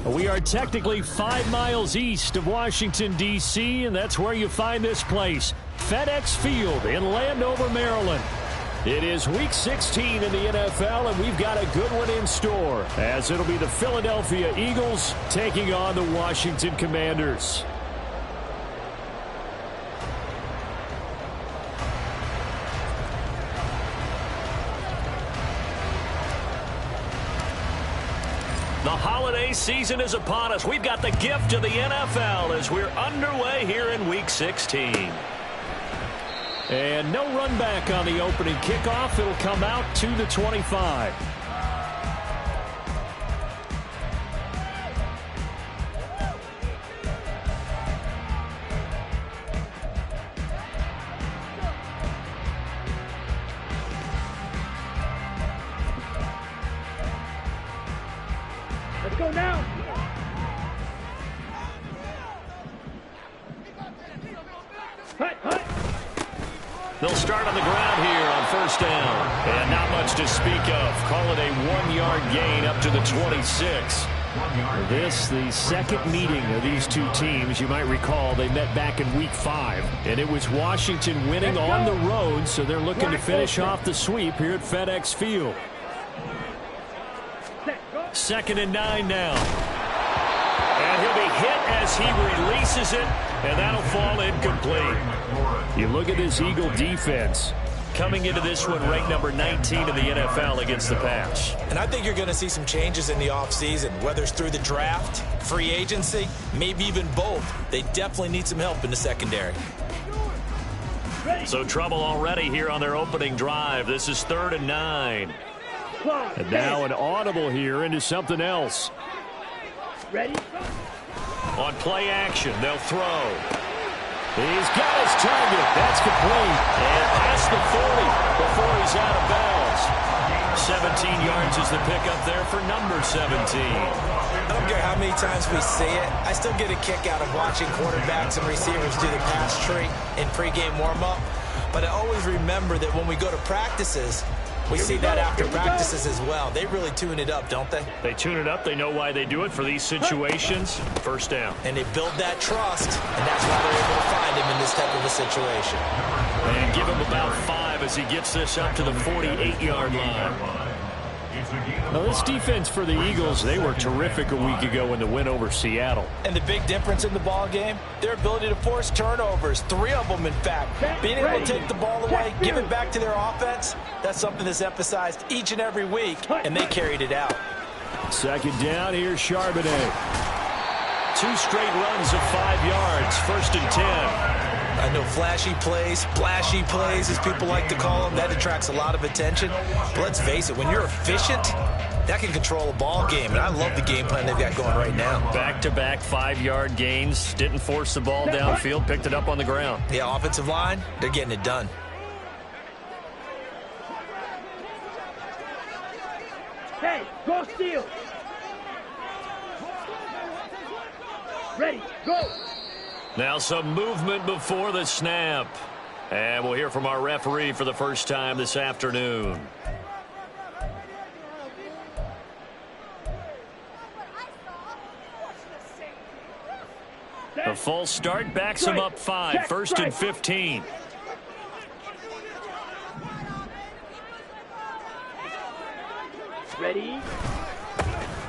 We are technically 5 miles east of Washington, D.C., and that's where you find this place, FedEx Field in Landover, Maryland. It is Week 16 in the NFL, and we've got a good one in store, as it'll be the Philadelphia Eagles taking on the Washington Commanders. The holiday season is upon us. We've got the gift of the NFL as we're underway here in Week 16. And no run back on the opening kickoff. It'll come out to the 25. Let's go now. They'll start on the ground here on first down. And not much to speak of. Call it a 1-yard gain up to the 26. This, the second meeting of these two teams. You might recall they met back in Week 5. And it was Washington winning on the road, so they're looking to finish off the sweep here at FedEx Field. 2nd and 9 now. And he'll be hit as he releases it, and that'll fall incomplete. You look at this Eagle defense coming into this one ranked number 19 in the NFL against the pass. And I think you're going to see some changes in the offseason, whether it's through the draft, free agency, maybe even both. They definitely need some help in the secondary. So trouble already here on their opening drive. This is 3rd and 9. And now an audible here into something else. Ready? On play action, they'll throw. He's got his target. That's complete. And past the 40 before he's out of bounds. 17 yards is the pickup there for number 17. I don't care how many times we see it. I still get a kick out of watching quarterbacks and receivers do the pass tree in pregame warm-up. But I always remember that when we go to practices, we see that after practices as well. They really tune it up, don't they? They tune it up. They know why they do it for these situations. First down. And they build that trust, and that's why they're able to find him in this type of a situation. And give him about 5 as he gets this up to the 48-yard line. Now, this defense for the Eagles, they were terrific a week ago in the win over Seattle. And the big difference in the ball game, their ability to force turnovers, 3 of them, in fact. Being able to take the ball away, give it back to their offense, that's something that's emphasized each and every week, and they carried it out. 2nd down, here's Charbonnet. 2 straight runs of 5 yards, 1st and 10. I know flashy plays, splashy plays, as people like to call them, that attracts a lot of attention. But let's face it, when you're efficient, that can control a ball game. And I love the game plan they've got going right now. Back-to-back 5-yard gains. Didn't force the ball downfield, picked it up on the ground. Yeah, offensive line, they're getting it done. Hey, go steal. Ready, go. Now some movement before the snap. And we'll hear from our referee for the first time this afternoon. The false start backs him up 5. 1st and 15. Ready?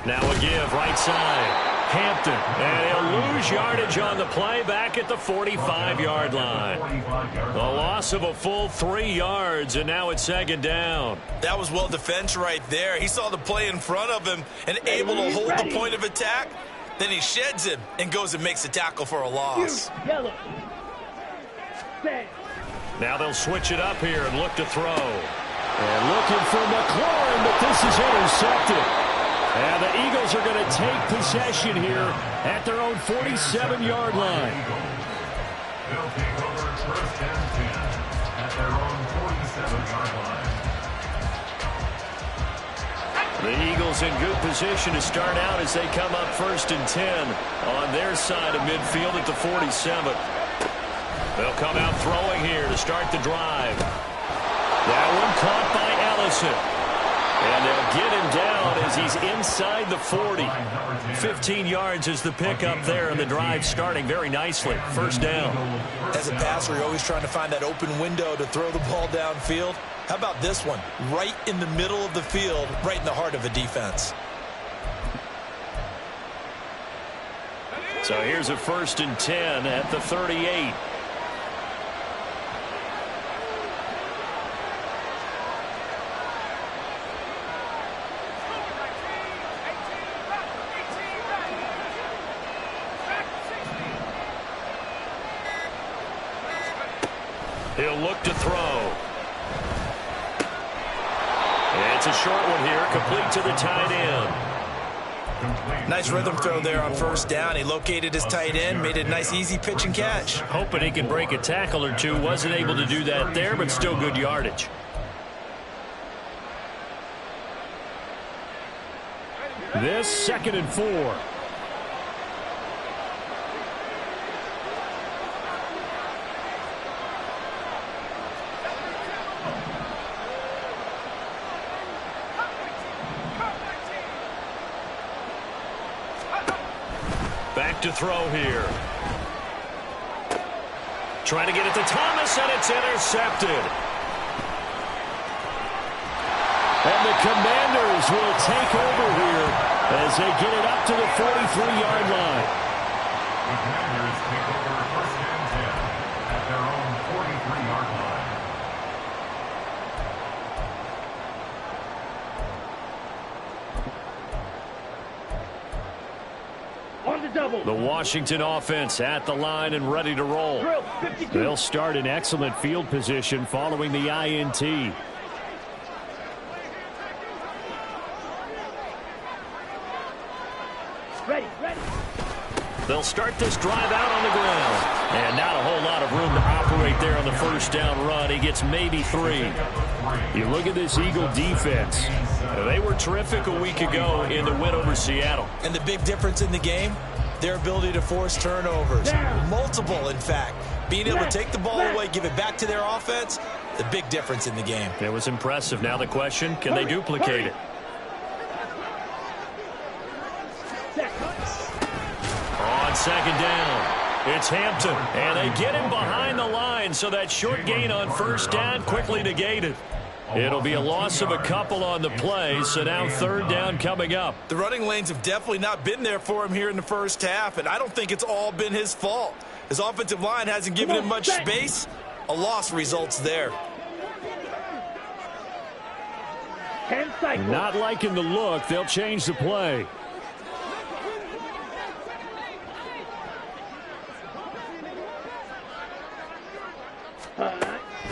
Now a give, right side. Hampton, and he'll lose yardage on the play back at the 45-yard line. A loss of a full 3 yards, and now it's 2nd down. That was well defense right there. He saw the play in front of him and able to hold the point of attack. Then he sheds him and goes and makes a tackle for a loss. Yellow. Now they'll switch it up here and look to throw. And looking for McLaurin, but this is intercepted. And the Eagles are going to take possession here at their own 47-yard line. They'll take over 1st and 10 at their own 47-yard line. The Eagles in good position to start out as they come up 1st and 10 on their side of midfield at the 47. They'll come out throwing here to start the drive. That one caught by Ellison. And they'll get him down as he's inside the 40. 15 yards is the pickup there, and the drive starting very nicely. First down. As a passer, you're always trying to find that open window to throw the ball downfield. How about this one? Right in the middle of the field, right in the heart of a defense. So here's a 1st and 10 at the 38. He'll look to throw. It's a short one here, complete to the tight end. Nice rhythm throw there on 1st down. He located his tight end, made it a nice easy pitch and catch. Hoping he can break a tackle or two. Wasn't able to do that there, but still good yardage. This 2nd and 4. Back to throw here. Trying to get it to Thomas, and it's intercepted. And the Commanders will take over here as they get it up to the 43-yard line. The Commanders take over 1st and 10 at their own 43-yard line. On the double. The Washington offense at the line and ready to roll. Drill, 52. They'll start in excellent field position following the INT. Ready, ready. They'll start this drive out on the ground. And not a whole lot of room to operate there on the 1st down run. He gets maybe 3. You look at this Eagle defense. They were terrific a week ago in the win over Seattle. And the big difference in the game, their ability to force turnovers. Multiple, in fact. Being able to take the ball away, give it back to their offense, the big difference in the game. It was impressive. Now the question, can they duplicate it? On 2nd down, it's Hampton. And they get him behind the line, so that short gain on 1st down quickly negated. It'll be a loss of a couple on the play, so now 3rd down coming up. The running lanes have definitely not been there for him here in the 1st half, and I don't think it's all been his fault. His offensive line hasn't given him much space. A loss results there. 10 cycles. Not liking the look. They'll change the play.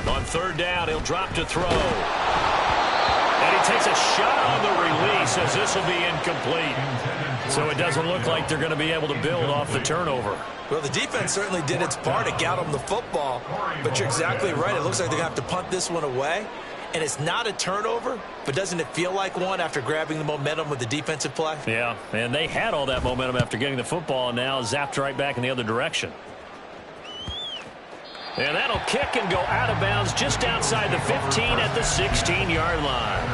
On 3rd down, he'll drop to throw. And he takes a shot on the release as this will be incomplete. So it doesn't look like they're going to be able to build off the turnover. Well, the defense certainly did its part to get him the football. But you're exactly right. It looks like they're going to have to punt this one away. And it's not a turnover, but doesn't it feel like one after grabbing the momentum with the defensive play? Yeah, and they had all that momentum after getting the football, and now zapped right back in the other direction. And that'll kick and go out of bounds just outside the 15 at the 16-yard line.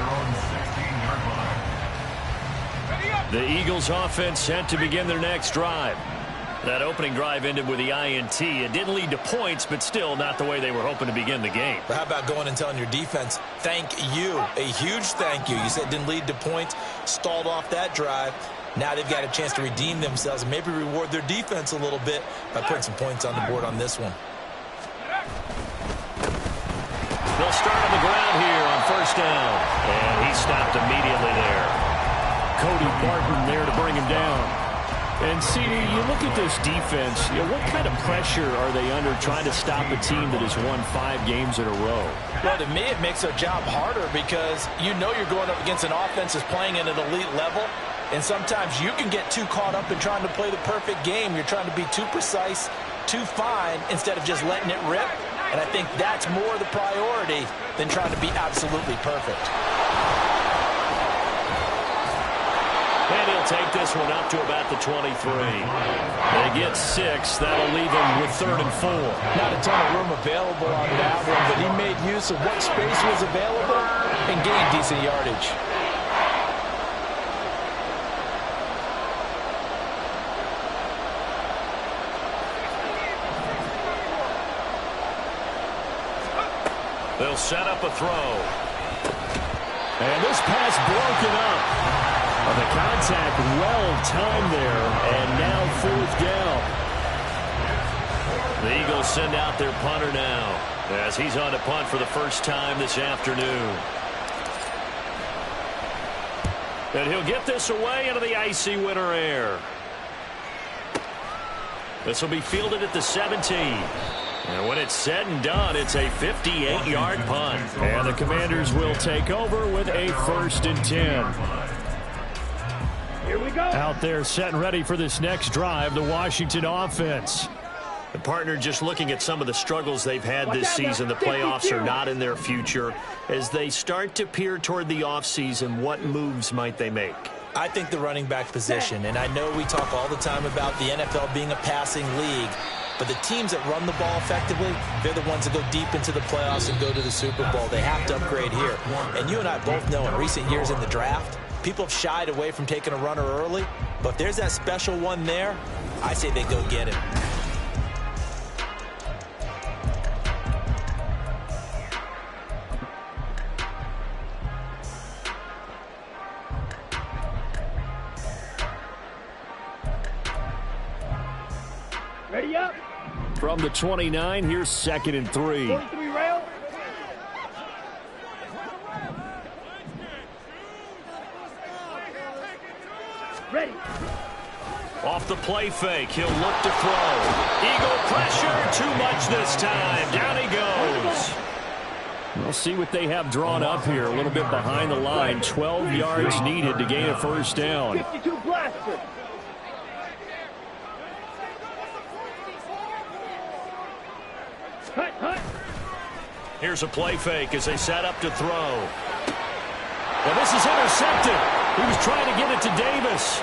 The Eagles offense set to begin their next drive. That opening drive ended with the INT. It didn't lead to points, but still not the way they were hoping to begin the game. But how about going and telling your defense, thank you, a huge thank you. You said it didn't lead to points, stalled off that drive. Now they've got a chance to redeem themselves and maybe reward their defense a little bit by putting some points on the board on this one. They'll start on the ground here on 1st down. And he stopped immediately there. Cody Barton there to bring him down. And, CD, you look at this defense, what kind of pressure are they under trying to stop a team that has won 5 games in a row? Well, to me, it makes their job harder because you know you're going up against an offense that's playing at an elite level. And sometimes you can get too caught up in trying to play the perfect game. You're trying to be too precise, too fine, instead of just letting it rip. And I think that's more the priority than trying to be absolutely perfect. And he'll take this one up to about the 23. They get 6. That'll leave him with 3rd and 4. Not a ton of room available on that one, but he made use of what space was available and gained decent yardage. They'll set up a throw. And this pass broken up. The contact well timed there, and now 4th down. The Eagles send out their punter now as he's on to punt for the first time this afternoon. And he'll get this away into the icy winter air. This will be fielded at the 17. And when it's said and done, it's a 58-yard punt. And the Commanders will take over with a 1st and 10. Here we go. Out there set and ready for this next drive, the Washington offense. The partner just looking at some of the struggles they've had this season. The playoffs are not in their future. As they start to peer toward the offseason, what moves might they make? I think the running back position, and I know we talk all the time about the NFL being a passing league, but the teams that run the ball effectively, they're the ones that go deep into the playoffs and go to the Super Bowl. They have to upgrade here. And you and I both know in recent years in the draft, people have shied away from taking a runner early, but if there's that special one there, I say they go get him. Ready up. From the 29, here's 2nd and 3. 43 rail. Ready. Off the play fake, he'll look to throw. Eagle pressure, too much this time. Down he goes. We'll see what they have drawn up here. A little bit behind the line. 12 yards needed to gain a 1st down. 52 blaster. Hut, hut. Here's a play fake as they set up to throw. Well, this is intercepted. He was trying to get it to Davis.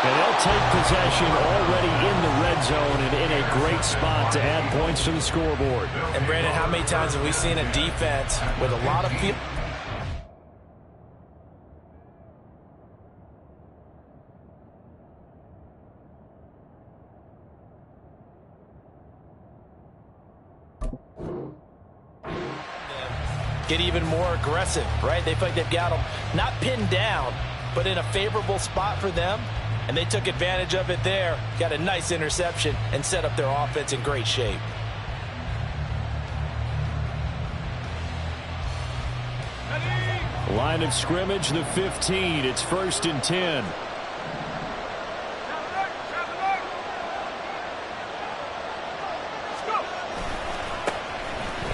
And they'll take possession already in the red zone and in a great spot to add points to the scoreboard. And, Brandon, how many times have we seen a defense with a lot of people? Get even more aggressive, right? They feel like they've got them not pinned down, but in a favorable spot for them. And they took advantage of it there, got a nice interception, and set up their offense in great shape. Line of scrimmage, the 15. It's 1st and 10.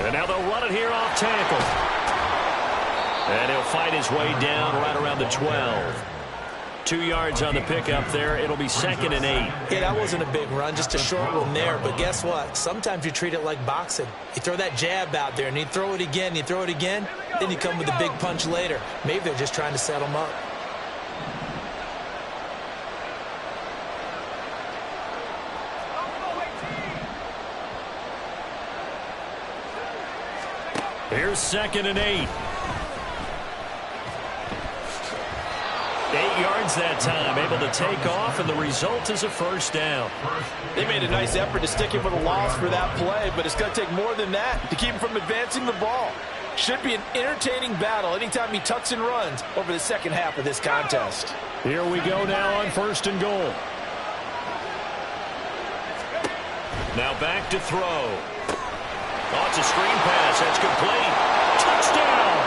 And now they'll run it here off tackle. And he'll fight his way down right around the 12. 2 yards on the pickup there. It'll be 2nd and 8. Yeah, that wasn't a big run, just a short one there. But guess what? Sometimes you treat it like boxing. You throw that jab out there, and you throw it again, you throw it again, then you come with a big punch later. Maybe they're just trying to set them up. Here's 2nd and 8. 8 yards that time, able to take off, and the result is a 1st down. They made a nice effort to stick him with a loss for that play, but it's going to take more than that to keep him from advancing the ball. Should be an entertaining battle anytime he tucks and runs over the second half of this contest. Here we go now on 1st and goal. Now back to throw. Oh, it's a screen pass. That's complete. Touchdown.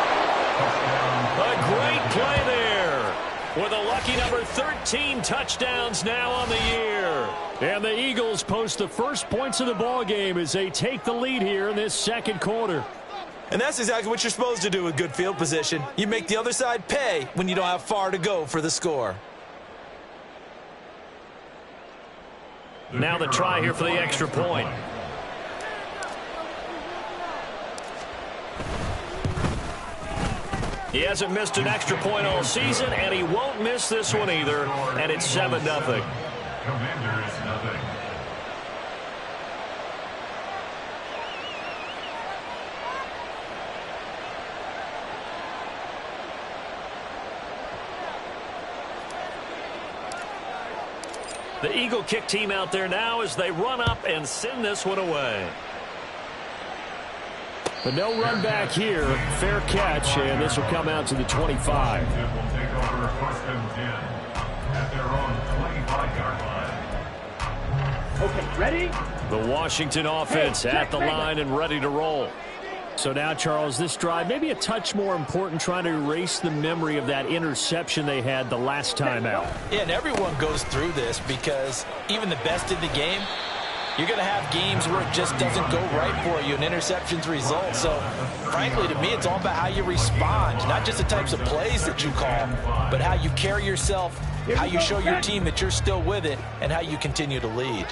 A great play there. With a lucky number 13 touchdowns now on the year. And the Eagles post the first points of the ball game as they take the lead here in this 2nd quarter. And that's exactly what you're supposed to do with good field position. You make the other side pay when you don't have far to go for the score. Now the try here for the extra point. He hasn't missed an extra point all season, and he won't miss this one either, and it's 7-0. Commanders, 0. The Eagle kick team out there now as they run up and send this one away. But no run back here. Fair catch, and this will come out to the 25. Washington will take over 1st and 10 at their own 25-yard line. Okay, ready? The Washington offense at the line and ready to roll. So now, Charles, this drive maybe a touch more important, trying to erase the memory of that interception they had the last time out. Yeah, and everyone goes through this because even the best in the game, you're going to have games where it just doesn't go right for you, and interceptions result. So, frankly, to me, it's all about how you respond, not just the types of plays that you call, but how you carry yourself, how you show your team that you're still with it, and how you continue to lead.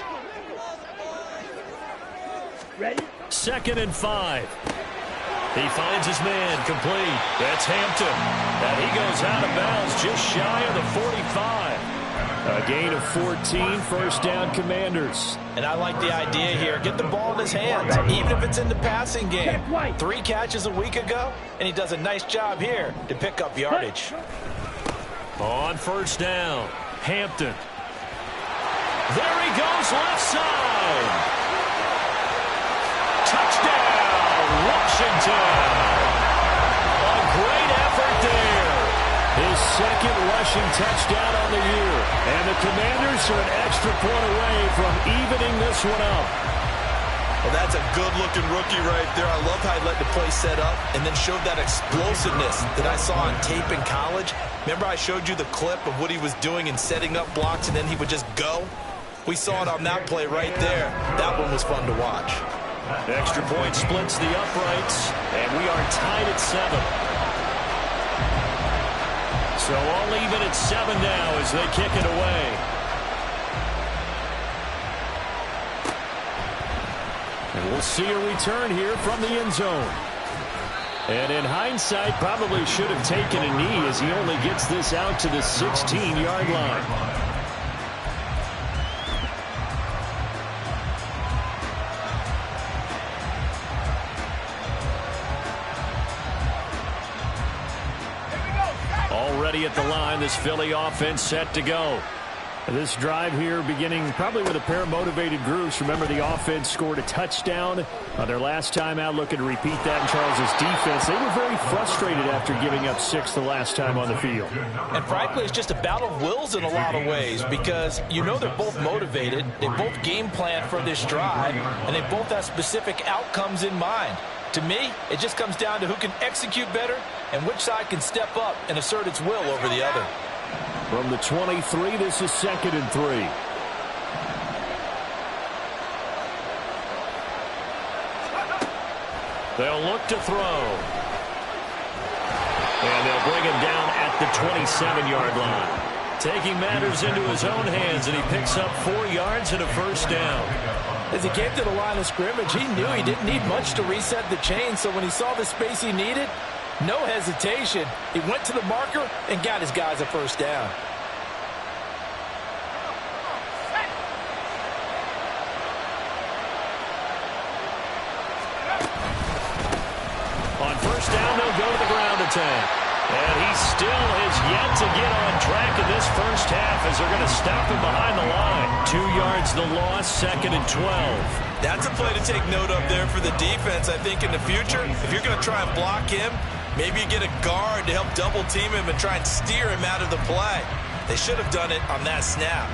Ready? 2nd and 5. He finds his man complete. That's Hampton. And he goes out of bounds just shy of the 45. A gain of 14, 1st down Commanders. And I like the idea here. Get the ball in his hands, even if it's in the passing game. 3 catches a week ago, and he does a nice job here to pick up yardage. On 1st down, Hampton. There he goes, left side. Touchdown, Washington. A great effort there. His 2nd rushing touchdown on the year. And the Commanders are an extra point away from evening this one up. Well, that's a good-looking rookie right there. I love how he let the play set up and then showed that explosiveness that I saw on tape in college. Remember I showed you the clip of what he was doing and setting up blocks, and then he would just go? We saw it on that play right there. That one was fun to watch. Extra point splits the uprights, and we are tied at 7. So all even at 7 now as they kick it away. And we'll see a return here from the end zone. And in hindsight, probably should have taken a knee as he only gets this out to the 16-yard line. Already at the line, this Philly offense set to go. This drive here beginning probably with a pair of motivated groups. Remember, the offense scored a touchdown their last time out. Looking to repeat that in Charles's defense. They were very frustrated after giving up 6 the last time on the field. And frankly, it's just a battle of wills in a lot of ways because you know they're both motivated. They both game plan for this drive, and they both have specific outcomes in mind. To me, it just comes down to who can execute better and which side can step up and assert its will over the other. From the 23, this is 2nd and 3. They'll look to throw. And they'll bring him down at the 27-yard line. Taking matters into his own hands, and he picks up 4 yards and a 1st down. As he came to the line of scrimmage, he knew he didn't need much to reset the chain, so when he saw the space he needed, no hesitation. He went to the marker and got his guys a 1st down. On 1st down, they'll go to the ground attack. And he still has yet to get on track in this 1st half as they're going to stop him behind the line. 2 yards the loss, 2nd and 12. That's a play to take note of there for the defense. I think in the future, if you're going to try and block him, maybe you get a guard to help double team him and try and steer him out of the play. They should have done it on that snap.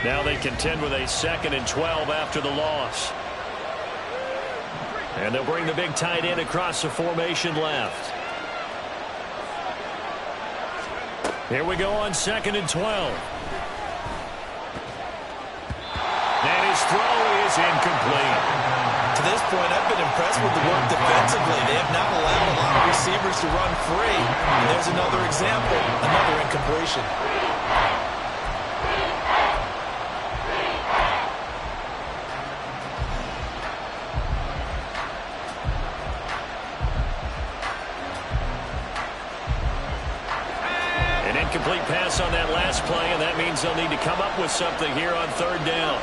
Now they contend with a 2nd and 12 after the loss. And they'll bring the big tight end across the formation left. Here we go on 2nd and 12. And his throw is incomplete. To this point, I've been impressed with the work defensively. They have not allowed a lot of receivers to run free. And there's another example, another incompletion. Incomplete pass on that last play, and that means they'll need to come up with something here on 3rd down.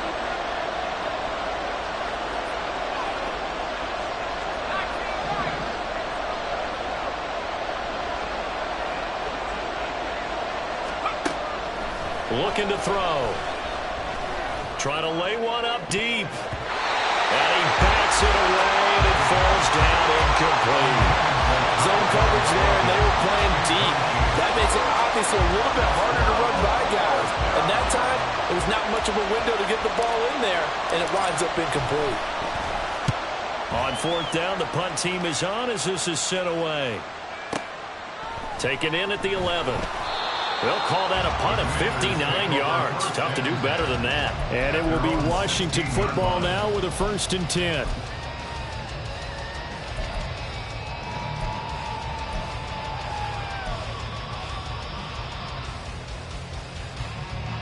Looking to throw. Trying to lay one up deep. And he backs it away, and it falls down incomplete. Zone coverage there, and they were playing deep. That makes it obviously a little bit harder to run by guys. And that time, it was not much of a window to get the ball in there, and it winds up incomplete. On fourth down, the punt team is on as this is sent away. Taken in at the 11. They'll call that a punt of 59 yards. Tough to do better than that. And it will be Washington football now with a 1st and 10.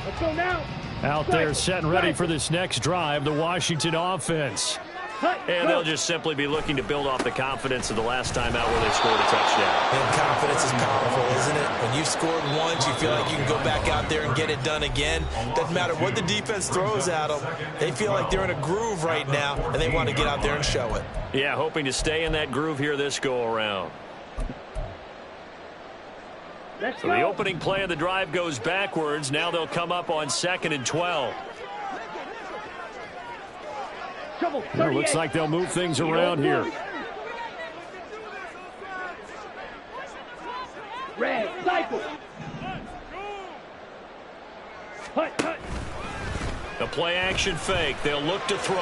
Let's go now. Out there set and ready for this next drive, the Washington offense. And they'll just simply be looking to build off the confidence of the last time out where they scored a touchdown. And confidence is powerful, isn't it? When you've scored once, you feel like you can go back out there and get it done again. Doesn't matter what the defense throws at them. They feel like they're in a groove right now, and they want to get out there and show it. Yeah, hoping to stay in that groove here this go-around. So the opening play of the drive goes backwards. Now they'll come up on 2nd and 12. It looks like they'll move things around here. Red, cycle. Hut. The play action fake. They'll look to throw.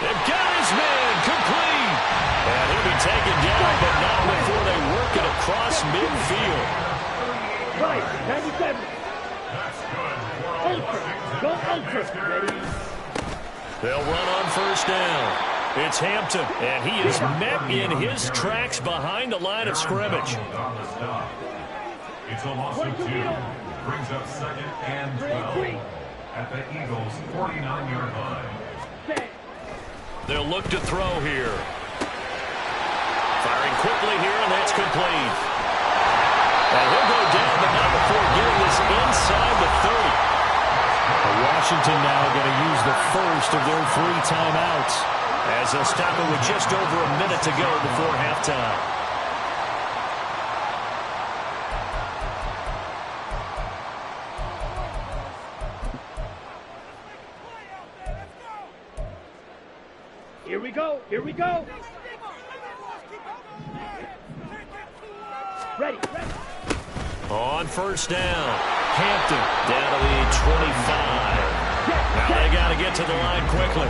They've got his man complete. And he'll be taken down, but not before they work it across midfield. Right, 97. Ultra. Go ultra. Ready. They'll run on 1st down. It's Hampton, and he is met in his tracks behind the line of scrimmage. It's a loss of 2. Brings up 2nd and 12 at the Eagles' 49-yard line. They'll look to throw here. Firing quickly here, and that's complete. And he'll go down, but not before getting this inside the 30. Washington now going to use the first of their 3 timeouts. As they'll stop it with just over a minute to go before halftime. Here we go. Here we go. Ready. On 1st down, Hampton down to the 25. Now they got to get to the line quickly.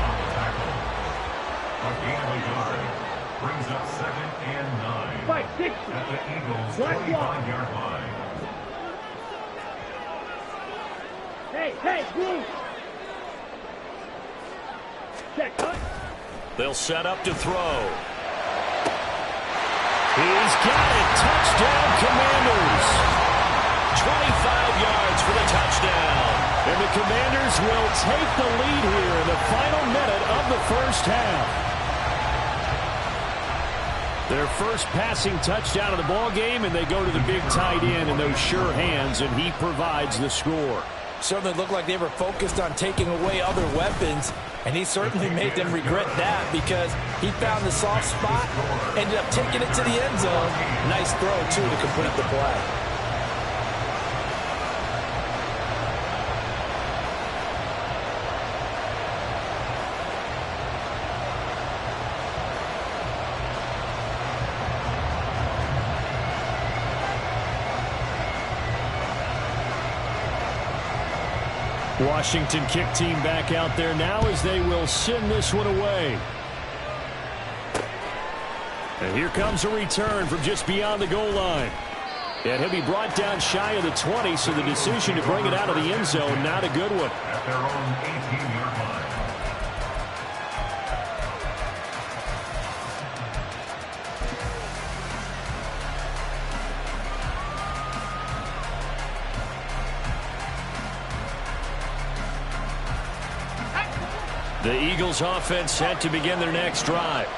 Brings up 2nd and 9 5-6 at the Eagles' 25-yard line. Hey, move. Check, hut. They'll set up to throw. He's got it. Touchdown, Commanders. 25 yards for the touchdown. And the Commanders will take the lead here in the final minute of the 1st half. Their first passing touchdown of the ball game, and they go to the big tight end in those sure hands, and he provides the score. Certainly looked like they were focused on taking away other weapons, and he certainly made them regret that because he found the soft spot, ended up taking it to the end zone. Nice throw, too, to complete the play. Washington kick team back out there now as they will send this one away. And here comes a return from just beyond the goal line. And he'll be brought down shy of the 20, so the decision to bring it out of the end zone, not a good one. At their own 18-yard line. The Eagles offense set to begin their next drive.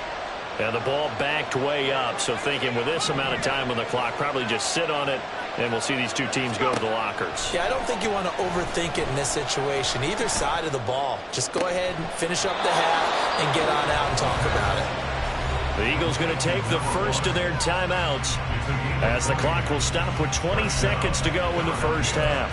And the ball backed way up, so thinking with this amount of time on the clock, probably just sit on it, and we'll see these two teams go to the lockers. Yeah, I don't think you want to overthink it in this situation. Either side of the ball. Just go ahead and finish up the half and get on out and talk about it. The Eagles going to take the first of their timeouts as the clock will stop with 20 seconds to go in the first half.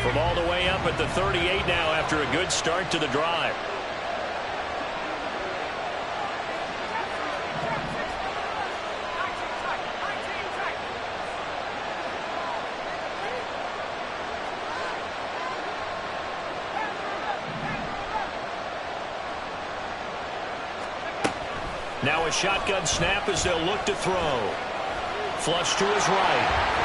From all the way up at the 38 now after a good start to the drive. Now a shotgun snap as they'll look to throw. Flush to his right.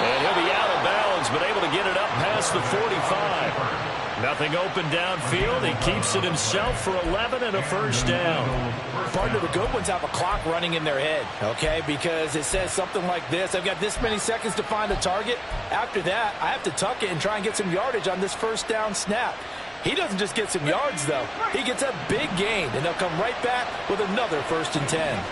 And he'll be out of bounds, but able to get it up past the 45. Nothing open downfield. He keeps it himself for 11 and a first down. Partner, the good ones have a clock running in their head, okay? Because it says something like this. I've got this many seconds to find a target. After that, I have to tuck it and try and get some yardage on this first down snap. He doesn't just get some yards, though. He gets a big gain, and they'll come right back with another 1st and 10.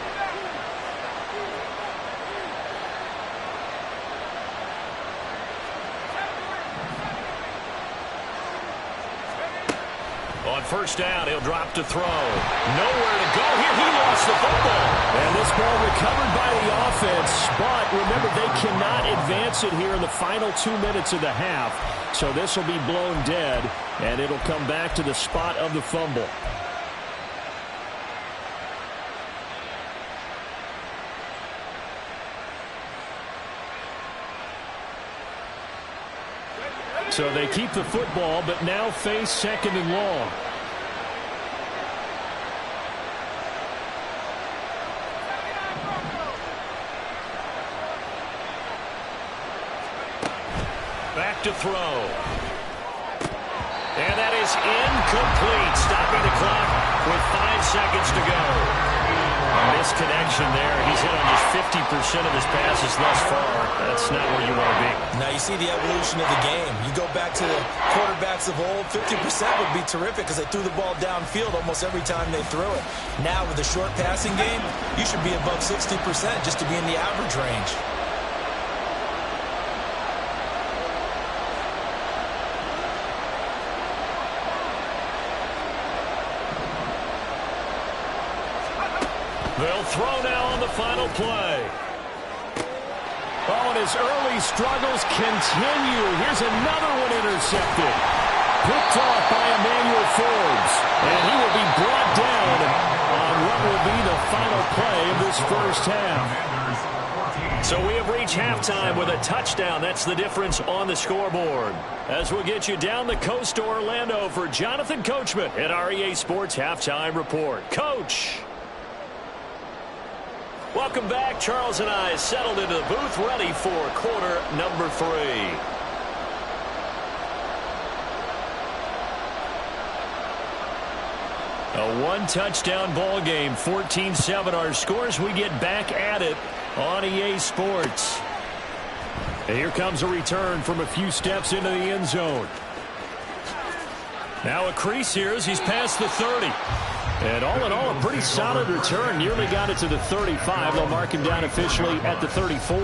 On first down, he'll drop to throw. Nowhere to go here. He lost the football. And this ball recovered by the offense. But remember, they cannot advance it here in the final 2 minutes of the half. So this will be blown dead, and it'll come back to the spot of the fumble. So they keep the football, but now face 2nd and long. Back to throw. And that is incomplete. Stopping the clock with 5 seconds to go. Misconnection there. He's hit on just 50% of his passes thus far. That's not where you want to be. Now you see the evolution of the game. You go back to the quarterbacks of old, 50% would be terrific because they threw the ball downfield almost every time they threw it. Now with the short passing game, you should be above 60% just to be in the average range. They'll throw now on the final play. Oh, and his early struggles continue. Here's another one intercepted. Picked off by Emmanuel Forbes. And he will be brought down on what will be the final play of this first half. So we have reached halftime with a touchdown. That's the difference on the scoreboard. As we'll get you down the coast to Orlando for Jonathan Coachman at our EA Sports Halftime Report. Coach. Welcome back. Charles and I settled into the booth, ready for quarter number 3. A one-touchdown ball game, 14-7 our scores. We get back at it on EA Sports. And here comes a return from a few steps into the end zone. Now a crease here as he's past the 30. And all in all, a pretty solid return. Nearly got it to the 35. They'll mark him down officially at the 34.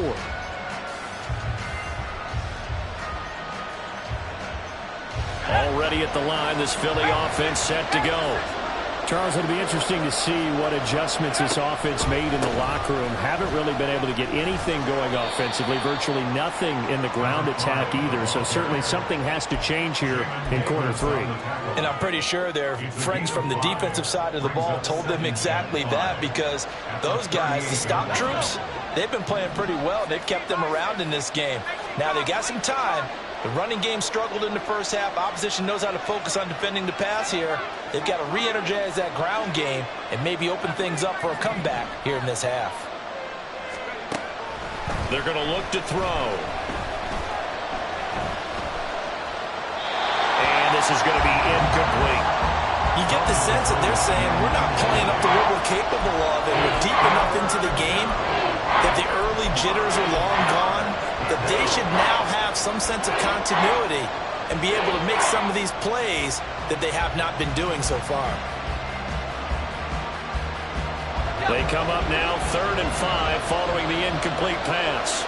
Already at the line, this Philly offense set to go. Charles, it'll be interesting to see what adjustments this offense made in the locker room. Haven't really been able to get anything going offensively. Virtually nothing in the ground attack either. So certainly something has to change here in quarter 3. And I'm pretty sure their friends from the defensive side of the ball told them exactly that, because those guys, the stop troops, they've been playing pretty well. They've kept them around in this game. Now they got some time. The running game struggled in the first half. Opposition knows how to focus on defending the pass here. They've got to re-energize that ground game and maybe open things up for a comeback here in this half. They're going to look to throw. And this is going to be incomplete. You get the sense that they're saying we're not playing up to what we're capable of, and we're deep enough into the game that the early jitters are long gone, that they should now have some sense of continuity and be able to make some of these plays that they have not been doing so far. They come up now 3rd and 5 following the incomplete pass.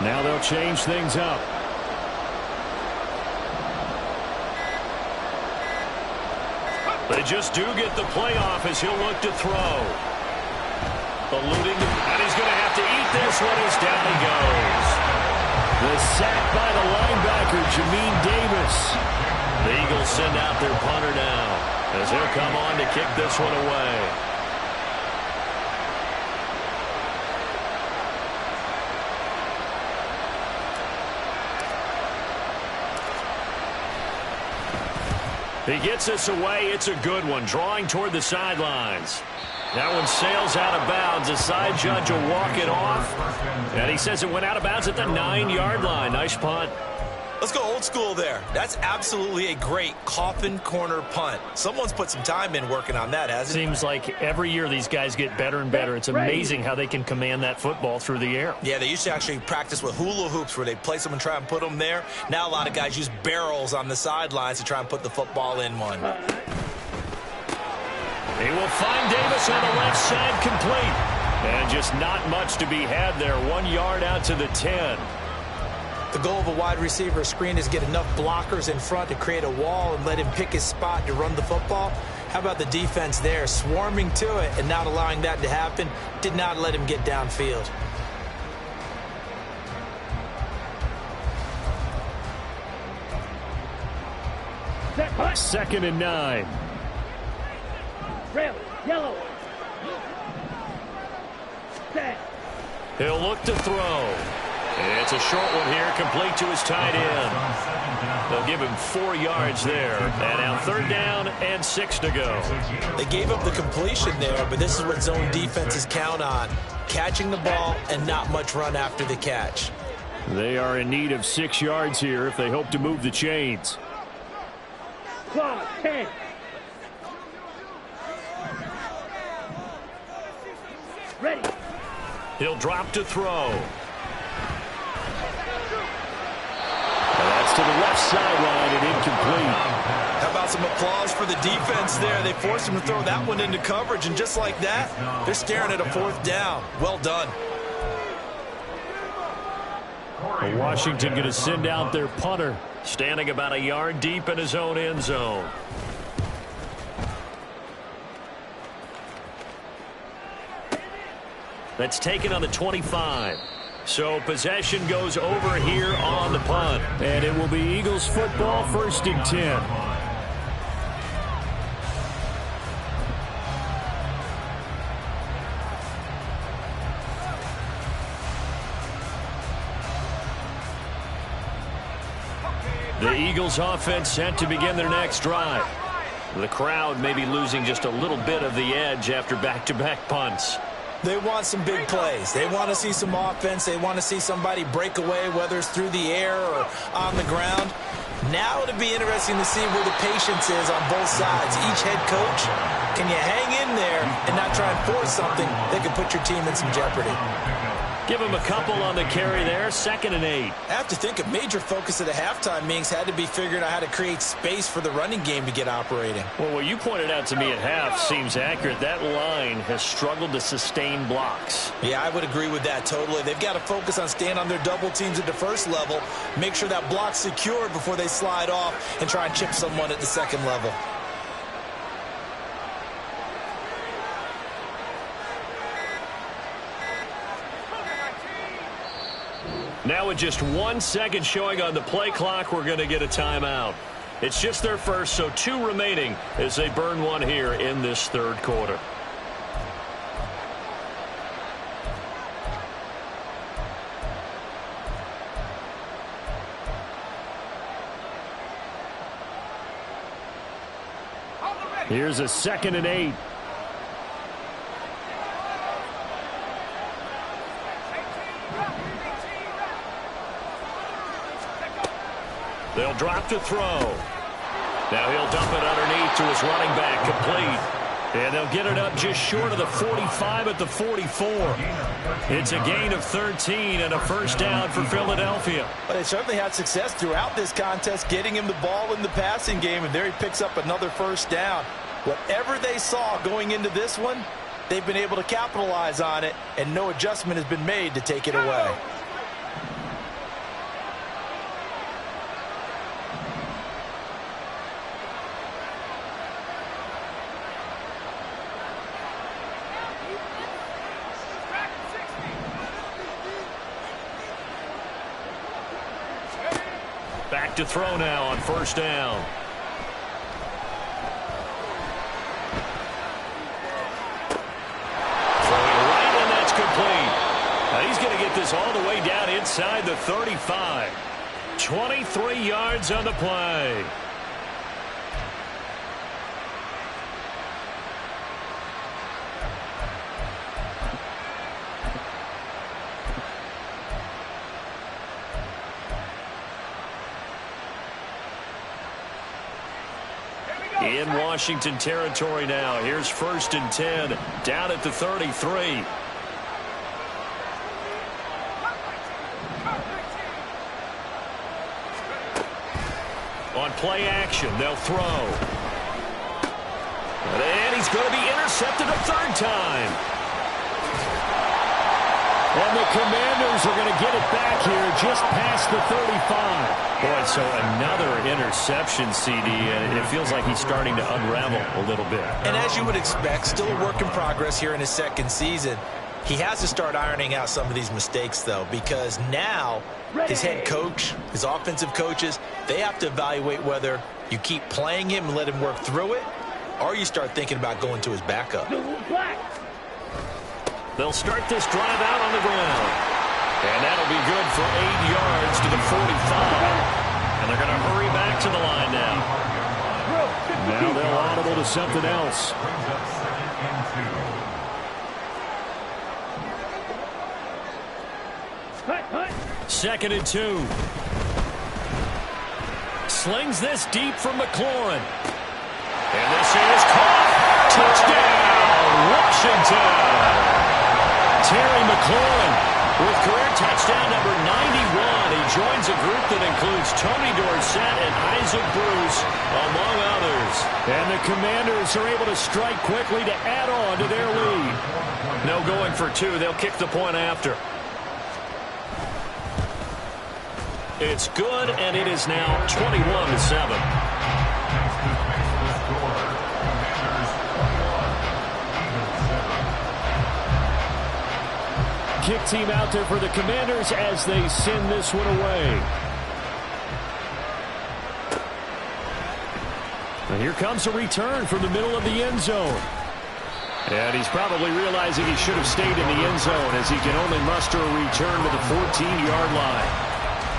Now they'll change things up. They just do get the playoff as he'll look to throw. Eluding, and he's going to have to eat this one as down he goes. The sack by the linebacker, Jamin Davis. The Eagles send out their punter now as he'll come on to kick this one away. He gets this away. It's a good one, drawing toward the sidelines. That one sails out of bounds. The side judge will walk it off. And he says it went out of bounds at the 9-yard line. Nice punt. Let's go old school there. That's absolutely a great coffin corner punt. Someone's put some time in working on that, hasn't it? Seems like every year these guys get better and better. It's amazing how they can command that football through the air. Yeah, they used to actually practice with hula hoops where they place them and try and put them there. Now a lot of guys use barrels on the sidelines to try and put the football in one. He will find Davis on the left side, complete. And just not much to be had there. 1 yard out to the 10. The goal of a wide receiver screen is get enough blockers in front to create a wall and let him pick his spot to run the football. How about the defense there, swarming to it and not allowing that to happen? Did not let him get downfield. Second and 9. Red, yellow. Set. He'll look to throw. It's a short one here, complete to his tight end. They'll give him 4 yards there. And now 3rd down and 6 to go. They gave up the completion there, but this is what zone defenses count on. Catching the ball and not much run after the catch. They are in need of 6 yards here if they hope to move the chains. Claw, 10. Ready. He'll drop to throw. That's to the left sideline and incomplete. How about some applause for the defense there? They forced him to throw that one into coverage, and just like that, they're staring at a 4th down. Well done. Washington going to send out their punter, standing about a yard deep in his own end zone. That's taken on the 25. So possession goes over here on the punt. And it will be Eagles football, 1st and 10. The Eagles offense set to begin their next drive. The crowd may be losing just a little bit of the edge after back-to-back punts. They want some big plays. They want to see some offense. They want to see somebody break away, whether it's through the air or on the ground. Now it'll be interesting to see where the patience is on both sides. Each head coach, can you hang in there and not try and force something that could put your team in some jeopardy? Give him a couple on the carry there. 2nd and 8. I have to think a major focus of the halftime meetings had to be figuring out how to create space for the running game to get operating. Well, what you pointed out to me at half seems accurate. That line has struggled to sustain blocks. Yeah, I would agree with that totally. They've got to focus on staying on their double teams at the first level, make sure that block's secured before they slide off and try and chip someone at the second level. Now with just 1 second showing on the play clock, we're going to get a timeout. It's just their first, so 2 remaining as they burn one here in this 3rd quarter. Here's a 2nd and 8. They'll drop to throw. Now he'll dump it underneath to his running back, complete. And they'll get it up just short of the 45 at the 44. It's a gain of 13 and a 1st down for Philadelphia. But they certainly had success throughout this contest, getting him the ball in the passing game, and there he picks up another 1st down. Whatever they saw going into this one, they've been able to capitalize on it, and no adjustment has been made to take it away. to throw now on first down. Throwing right, and that's complete. Now he's going to get this all the way down inside the 35. 23 yards on the play. In Washington territory now. Here's 1st and 10. Down at the 33. On play action, they'll throw. And he's going to be intercepted a third time. And the Commanders are going to get it back here just past the 35. Boy, so another interception, CD, and it feels like he's starting to unravel a little bit. And as you would expect, still a work in progress here in his second season. He has to start ironing out some of these mistakes, though, because now his head coach, his offensive coaches, they have to evaluate whether you keep playing him and let him work through it, or you start thinking about going to his backup. They'll start this drive out on the ground. And that'll be good for 8 yards to the 45. And they're going to hurry back to the line now. Now they'll audible to something else. Second and 2. Slings this deep from McLaurin. And this is caught. Touchdown, Washington. Terry McLaurin with career touchdown number 91. He joins a group that includes Tony Dorsett and Isaac Bruce, among others. And the Commanders are able to strike quickly to add on to their lead. No going for 2. They'll kick the point after. It's good, and it is now 21-7. Kick team out there for the Commanders as they send this one away. And here comes a return from the middle of the end zone. And he's probably realizing he should have stayed in the end zone as he can only muster a return to the 14-yard line.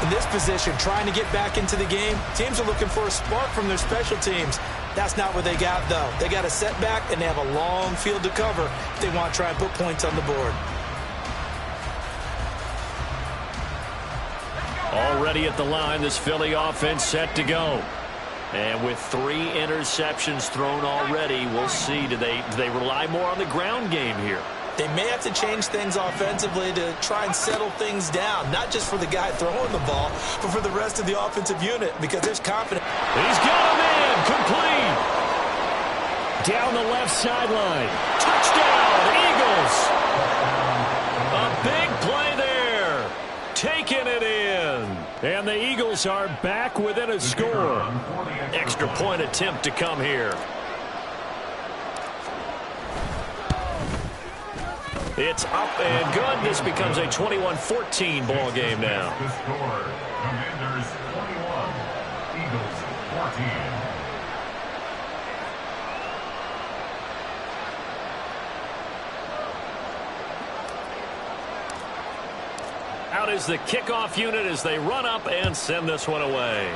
In this position, trying to get back into the game, teams are looking for a spark from their special teams. That's not what they got, though. They got a setback, and they have a long field to cover if they want to try and put points on the board. Already at the line, this Philly offense set to go. And with 3 interceptions thrown already, we'll see. Do they rely more on the ground game here? They may have to change things offensively to try and settle things down, not just for the guy throwing the ball, but for the rest of the offensive unit, because there's confidence. He's got him in, complete. Down the left sideline. Touchdown, Eagles. A big play there. Taking it in. And the Eagles are back within a score. Extra point attempt to come here. It's up and good. This becomes a 21-14 ball game now. The score, Commanders 21, Eagles 14. Out is the kickoff unit as they run up and send this one away.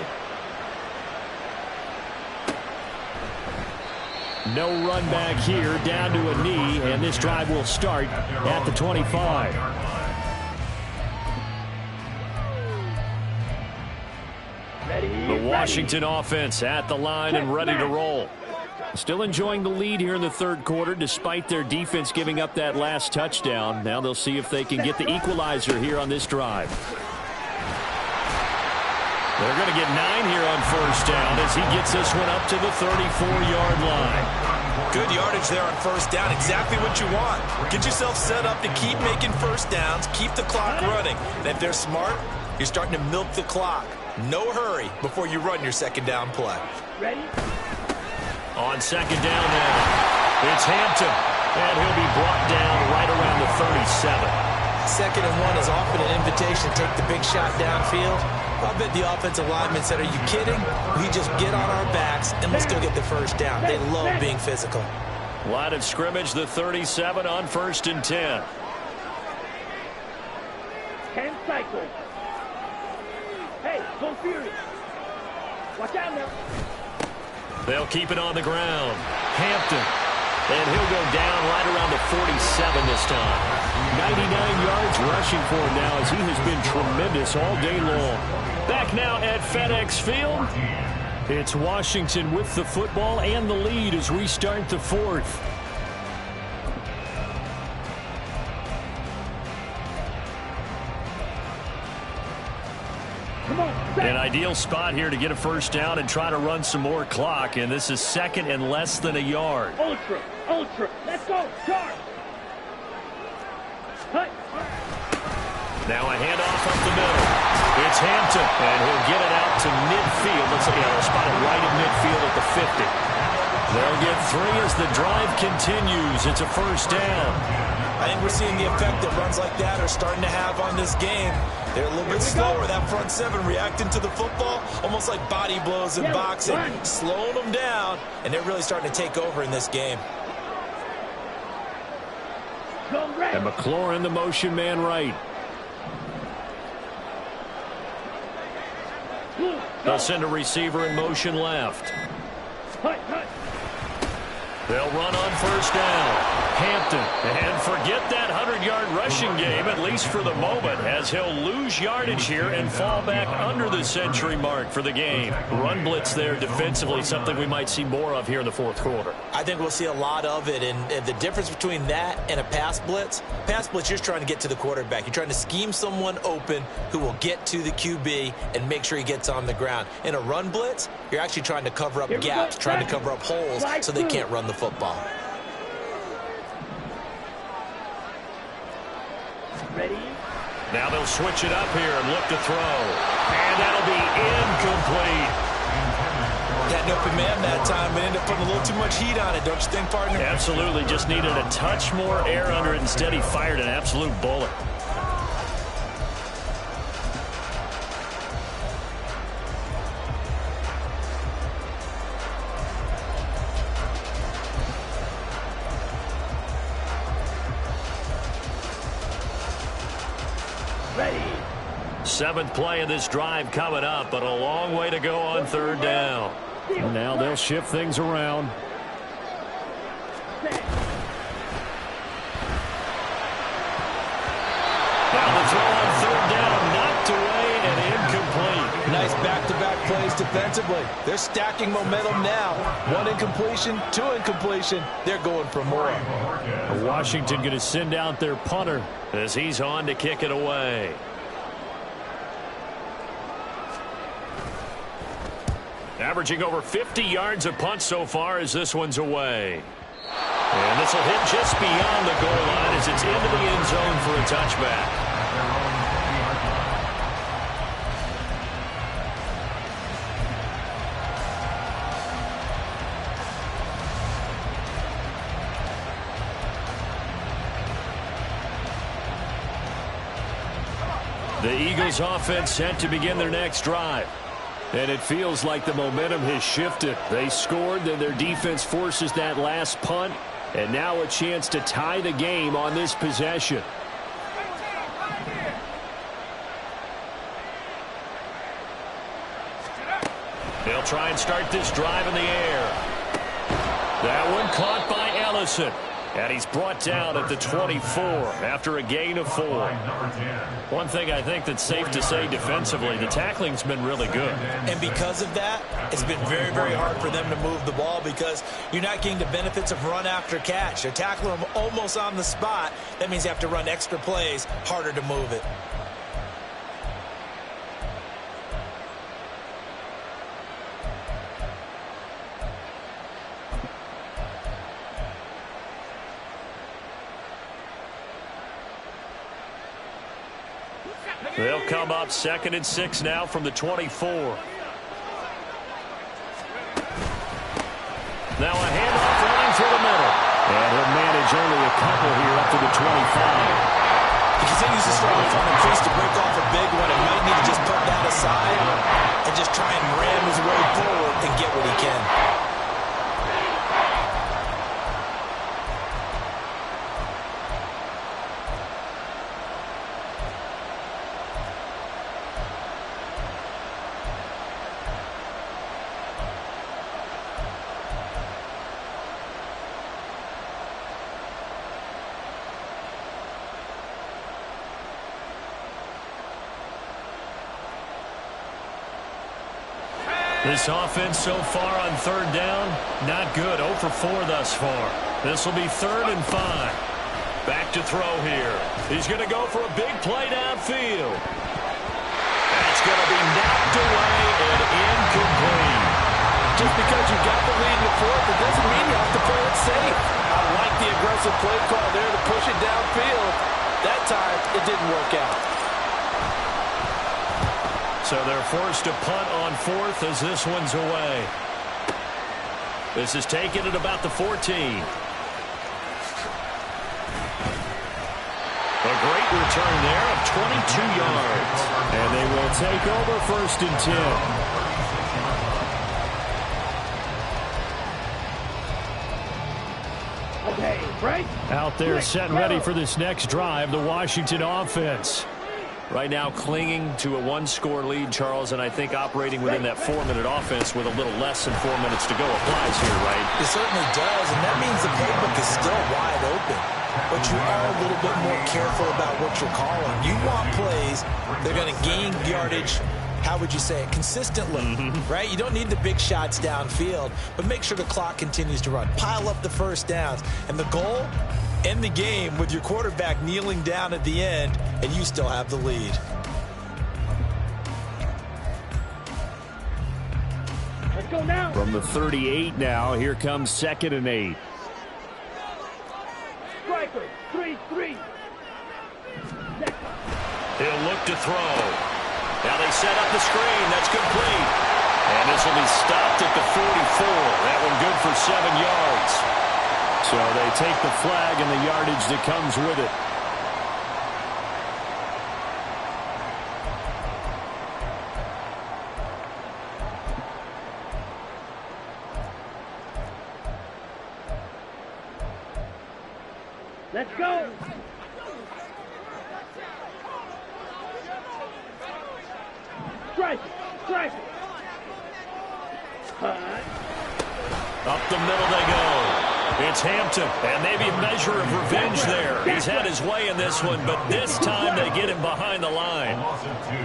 No run back here, down to a knee, and this drive will start at the 25. The Washington offense at the line and ready to roll. Still enjoying the lead here in the third quarter despite their defense giving up that last touchdown. Now they'll see if they can get the equalizer here on this drive. They're going to get 9 here on first down as he gets this one up to the 34-yard line. Good yardage there on first down. Exactly what you want. Get yourself set up to keep making first downs, keep the clock running. And if they're smart, you're starting to milk the clock. No hurry before you run your second down play. Ready? On second down now, it's Hampton, and he'll be brought down right around the 37. 2nd and 1 is often an invitation to take the big shot downfield. I bet the offensive lineman said, are you kidding? We just get on our backs and let's go get the first down. They love being physical. Line of scrimmage, the 37 on 1st and 10. 10 cycles. Hey, go furious. Watch out now. They'll keep it on the ground. Hampton. And he'll go down right around the 47 this time. 99 yards rushing for him now as he has been tremendous all day long. Back now at FedEx Field. It's Washington with the football and the lead as we start the 4th. An ideal spot here to get a first down and try to run some more clock, and this is 2nd and less than a yard. Ultra, let's go, charge. Cut. Now a handoff up the middle. It's Hampton, and he'll get it out to midfield. Let's see, they'll spot it right at midfield at the 50. They'll get 3 as the drive continues. It's a first down. I think we're seeing the effect that runs like that are starting to have on this game. They're a little bit slower. That front 7 reacting to the football, almost like body blows in boxing, slowing them down, and they're really starting to take over in this game. And McLaurin, the motion man right. They'll send a receiver in motion left. They'll run on first down. Hampton, and forget that 100-yard rushing game, at least for the moment, as he'll lose yardage here and fall back under the century mark for the game. Run blitz there defensively, something we might see more of here in the 4th quarter. I think we'll see a lot of it, and the difference between that and a pass blitz, you're just trying to get to the quarterback. You're trying to scheme someone open who will get to the QB and make sure he gets on the ground. In a run blitz, you're actually trying to cover up gaps, trying to cover up holes so they can't run the football. Ready? Now they'll switch it up here and look to throw. And that'll be incomplete. Got an open man that time, but ended up putting a little too much heat on it, don't you think, partner? Absolutely. Just needed a touch more air under it. Instead, he fired an absolute bullet. Ready. 7th play of this drive coming up, but a long way to go on 3rd down. Now they'll shift things around. Now the throw on 3rd down, knocked away and incomplete. Nice back-to-back plays defensively. They're stacking momentum now. 1 incompletion, 2 incompletion. They're going for more. Washington going to send out their punter as he's on to kick it away. Averaging over 50 yards a punt so far as this one's away. And this will hit just beyond the goal line as it's into the end zone for a touchback. The Eagles offense set to begin their next drive. And it feels like the momentum has shifted. They scored, then their defense forces that last punt. And now a chance to tie the game on this possession. They'll try and start this drive in the air. That one caught by Ellison. And he's brought down at the 24 after a gain of 4. One thing I think that's safe to say defensively, the tackling's been really good. And because of that, it's been very, very hard for them to move the ball because you're not getting the benefits of run after catch. They're tackling them almost on the spot. That means you have to run extra plays, harder to move it. They'll come up 2nd and 6 now from the 24. Now a handoff running through the middle. And he'll manage only a couple here up to the 25. He continues to struggle on the crease to break off a big one. It might need to just put that inside and just try and ram his way forward and get what he can. This offense so far on third down, not good. 0 for 4 thus far. This will be 3rd and 5. Back to throw here. He's going to go for a big play downfield. That's going to be knocked away and incomplete. Just because you got the lead in the fourth, it doesn't mean you have to play it safe. I like the aggressive play call there to push it downfield. That time, it didn't work out. So they're forced to punt on 4th as this one's away. This is taken at about the 14. A great return there of 22 yards. And they will take over 1st and 10. Okay, break. Out there set and ready for this next drive, the Washington offense. Right now clinging to a 1-score lead, Charles, and I think operating within that 4-minute offense with a little less than 4 minutes to go applies here, right? It certainly does, and that means the playbook is still wide open. But you are a little bit more careful about what you're calling. You want plays that are going to gain yardage, how would you say it, consistently, right? You don't need the big shots downfield, but make sure the clock continues to run. Pile up the first downs. And the goal? End the game with your quarterback kneeling down at the end, and you still have the lead. Let's go now. From the 38 now, here comes 2nd and 8. Striker, 3-3. He'll look to throw. Now they set up the screen. That's complete. And this will be stopped at the 44. That one good for 7 yards. So they take the flag and the yardage that comes with it. Let's go. Strike. Up the middle they go. It's Hampton, and maybe a measure of revenge there. He's had his way in this one, but this time they get him behind the line. Loss of 2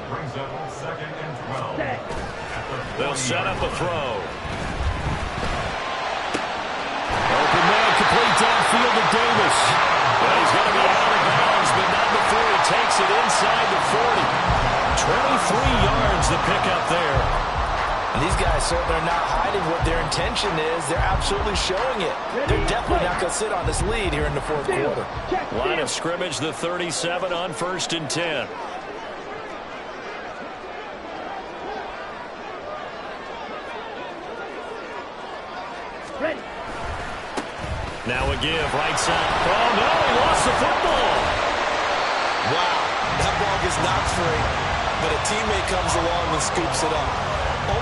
brings up 2nd and 12. They'll set up a throw. Open man, complete downfield to Davis. Well, he's going to be out of bounds, but not before he takes it inside the 40. 23 yards the pickup there. And these guys certainly are not hiding what their intention is. They're absolutely showing it. They're definitely not going to sit on this lead here in the 4th quarter. Line of scrimmage, the 37 on 1st and 10. Ready. Now a give, right side. Oh, no, he lost the football. Wow, that ball gets knocked free, but a teammate comes along and scoops it up.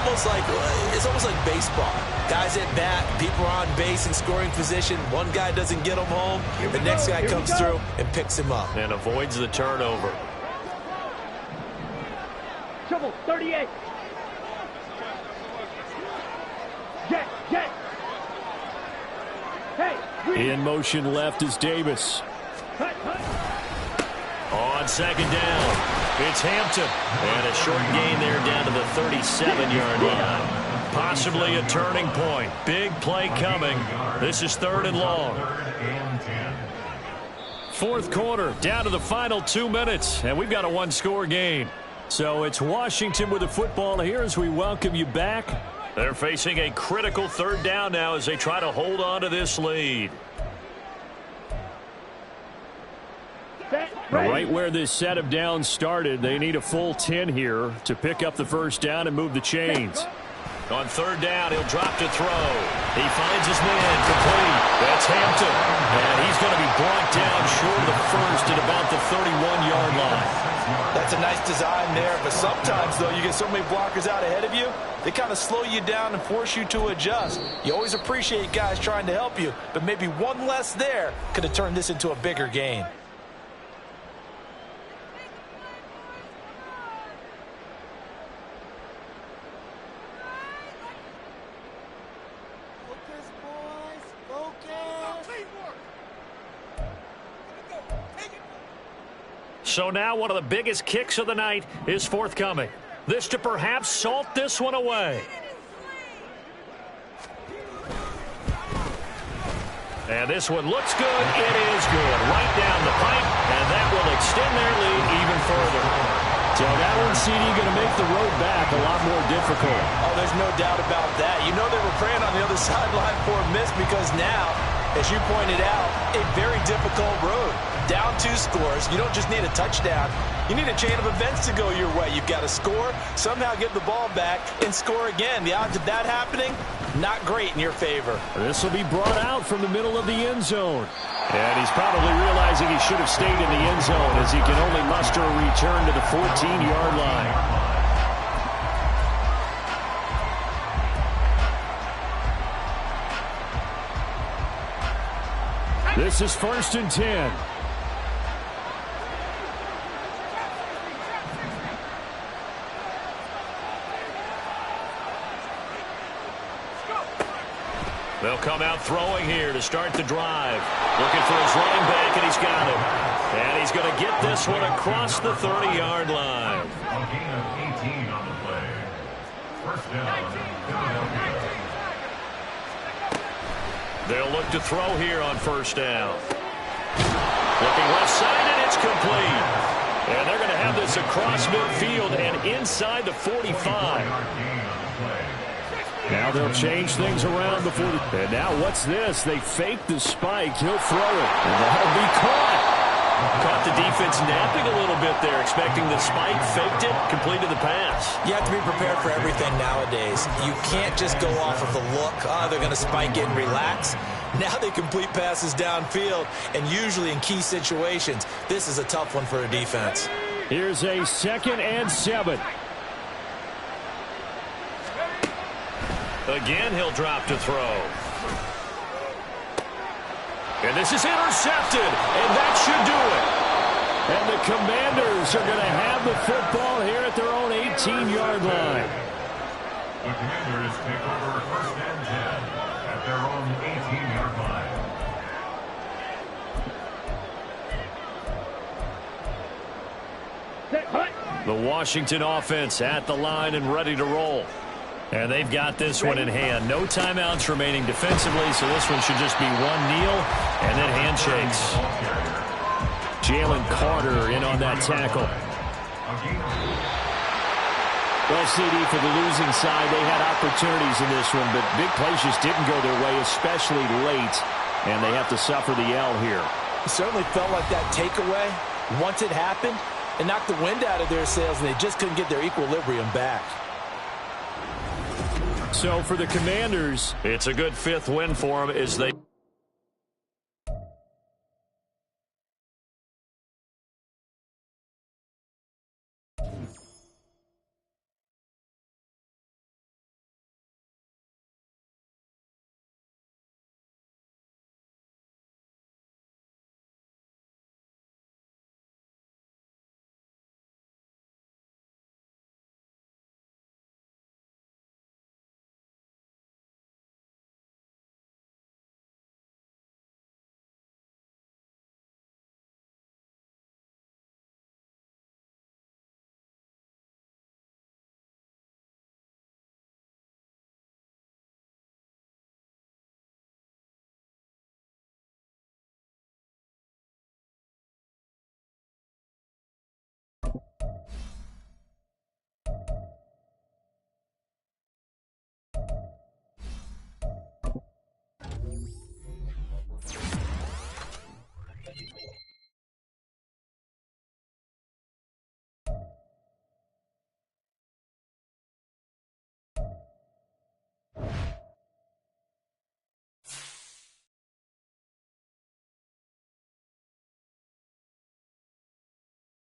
It's almost like baseball. Guys at bat, people are on base in scoring position. One guy doesn't get him home. The next guy comes through and picks him up. And avoids the turnover. Trouble, 38. Jet. Hey. In motion left is Davis. Hut. On 2nd down. It's Hampton. And a short gain there down to the 37-yard line. Possibly a turning point. Big play coming. This is 3rd and long. 4th quarter, down to the final 2 minutes. And we've got a 1-score game. So it's Washington with the football here as we welcome you back. They're facing a critical 3rd down now as they try to hold on to this lead. Right where this set of downs started, they need a full 10 here to pick up the 1st down and move the chains. On 3rd down, he'll drop to throw. He finds his man, complete. That's Hampton. And he's going to be brought down short of the 1st at about the 31-yard line. That's a nice design there, but sometimes, though, you get so many blockers out ahead of you, they kind of slow you down and force you to adjust. You always appreciate guys trying to help you, but maybe one less there could have turned this into a bigger gain. So now one of the biggest kicks of the night is forthcoming. This to perhaps salt this one away. And this one looks good. It is good. Right down the pipe, and that will extend their lead even further. So that one, CD, going to make the road back a lot more difficult. Oh, there's no doubt about that. You know they were praying on the other sideline for a miss because now, as you pointed out, a very difficult road. Down 2 scores. You don't just need a touchdown. You need a chain of events to go your way. You've got to score, somehow give the ball back, and score again. The odds of that happening, not great in your favor. This will be brought out from the middle of the end zone. And he's probably realizing he should have stayed in the end zone as he can only muster a return to the 14-yard line. This is 1st and 10. They'll come out throwing here to start the drive. Looking for his running back, and he's got it. And he's going to get this one across the 30-yard line. A gain of 18 on the play. First down, Philadelphia. They'll look to throw here on first down. Looking left side, and it's complete. And they're going to have this across midfield and inside the 45. Now they'll change things around before the... And now what's this? They fake the spike. He'll throw it. And that'll be caught. Caught the defense napping a little bit there, expecting the spike, faked it, completed the pass. You have to be prepared for everything nowadays. You can't just go off of the look. Oh, they're going to spike it and relax. Now they complete passes downfield, and usually in key situations, this is a tough one for a defense. Here's a 2nd and 7. Again, he'll drop to throw. And this is intercepted, and that should do it. And the Commanders are going to have the football here at their own 18-yard line. The Commanders take over 1st and 10 at their own 18-yard line. The Washington offense at the line and ready to roll. And they've got this one in hand. No timeouts remaining defensively, so this one should just be one kneel and then handshakes. Jalen Carter in on that tackle. Well, CD, for the losing side, they had opportunities in this one, but big plays just didn't go their way, especially late, and they have to suffer the L here. It certainly felt like that takeaway, once it happened, it knocked the wind out of their sails, and they just couldn't get their equilibrium back. So for the Commanders, it's a good 5th win for them as they